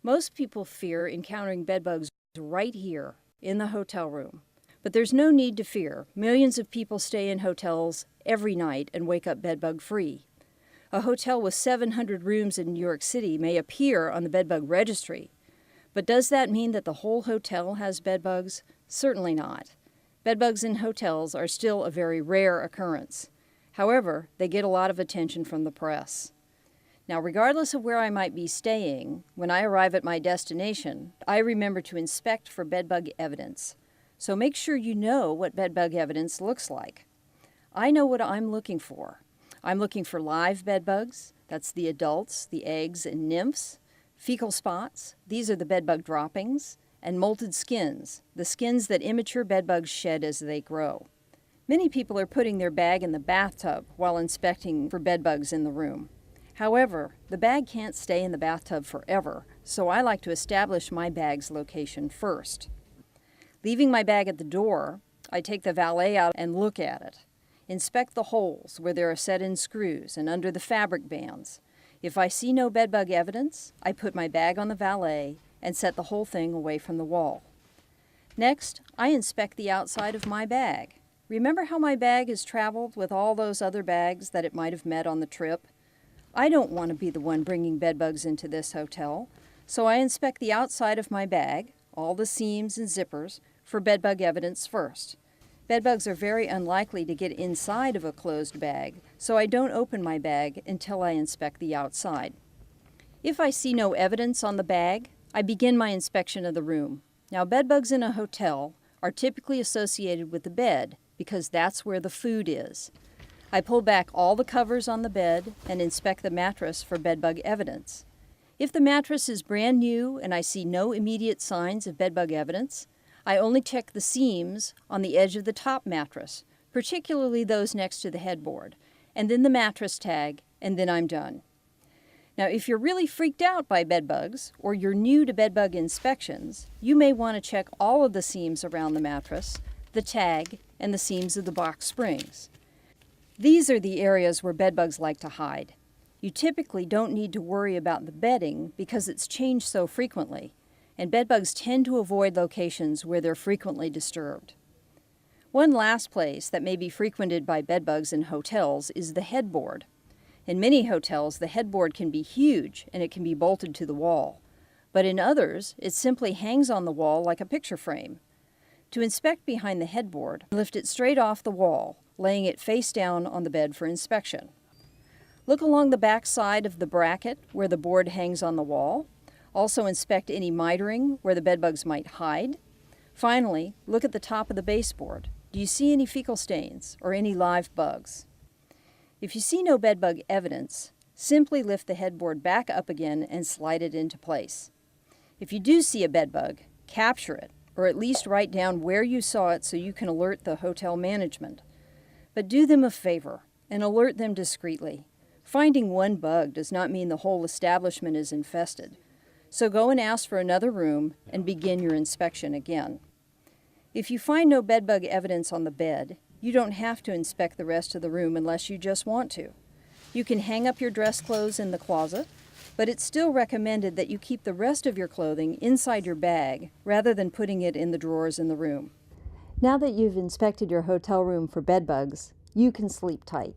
Most people fear encountering bedbugs right here in the hotel room. But there's no need to fear. Millions of people stay in hotels every night and wake up bedbug free. A hotel with 700 rooms in New York City may appear on the bedbug registry. But does that mean that the whole hotel has bedbugs? Certainly not. Bedbugs in hotels are still a very rare occurrence. However, they get a lot of attention from the press. Now, regardless of where I might be staying, when I arrive at my destination, I remember to inspect for bedbug evidence. So make sure you know what bedbug evidence looks like. I know what I'm looking for. I'm looking for live bedbugs. That's the adults, the eggs and nymphs. Fecal spots. These are the bedbug droppings. And molted skins, the skins that immature bedbugs shed as they grow. Many people are putting their bag in the bathtub while inspecting for bedbugs in the room. However, the bag can't stay in the bathtub forever, so I like to establish my bag's location first. Leaving my bag at the door, I take the valet out and look at it. Inspect the holes where there are set-in screws and under the fabric bands. If I see no bedbug evidence, I put my bag on the valet and set the whole thing away from the wall. Next, I inspect the outside of my bag. Remember how my bag has traveled with all those other bags that it might have met on the trip? I don't want to be the one bringing bedbugs into this hotel, so I inspect the outside of my bag, all the seams and zippers, for bedbug evidence first. Bedbugs are very unlikely to get inside of a closed bag, so I don't open my bag until I inspect the outside. If I see no evidence on the bag, I begin my inspection of the room. Now, bedbugs in a hotel are typically associated with the bed because that's where the food is. I pull back all the covers on the bed and inspect the mattress for bedbug evidence. If the mattress is brand new and I see no immediate signs of bedbug evidence, I only check the seams on the edge of the top mattress, particularly those next to the headboard, and then the mattress tag, and then I'm done. Now, if you're really freaked out by bedbugs, or you're new to bedbug inspections, you may want to check all of the seams around the mattress, the tag, and the seams of the box springs. These are the areas where bedbugs like to hide. You typically don't need to worry about the bedding because it's changed so frequently, and bedbugs tend to avoid locations where they're frequently disturbed. One last place that may be frequented by bedbugs in hotels is the headboard. In many hotels, the headboard can be huge and it can be bolted to the wall, but in others, it simply hangs on the wall like a picture frame. To inspect behind the headboard, lift it straight off the wall, laying it face down on the bed for inspection. Look along the back side of the bracket where the board hangs on the wall. Also inspect any mitering where the bedbugs might hide. Finally, look at the top of the baseboard. Do you see any fecal stains or any live bugs? If you see no bedbug evidence, simply lift the headboard back up again and slide it into place. If you do see a bedbug, capture it, or at least write down where you saw it so you can alert the hotel management. But do them a favor and alert them discreetly. Finding one bug does not mean the whole establishment is infested. So go and ask for another room and begin your inspection again. If you find no bedbug evidence on the bed, you don't have to inspect the rest of the room unless you just want to. You can hang up your dress clothes in the closet, but it's still recommended that you keep the rest of your clothing inside your bag rather than putting it in the drawers in the room. Now that you've inspected your hotel room for bedbugs, you can sleep tight.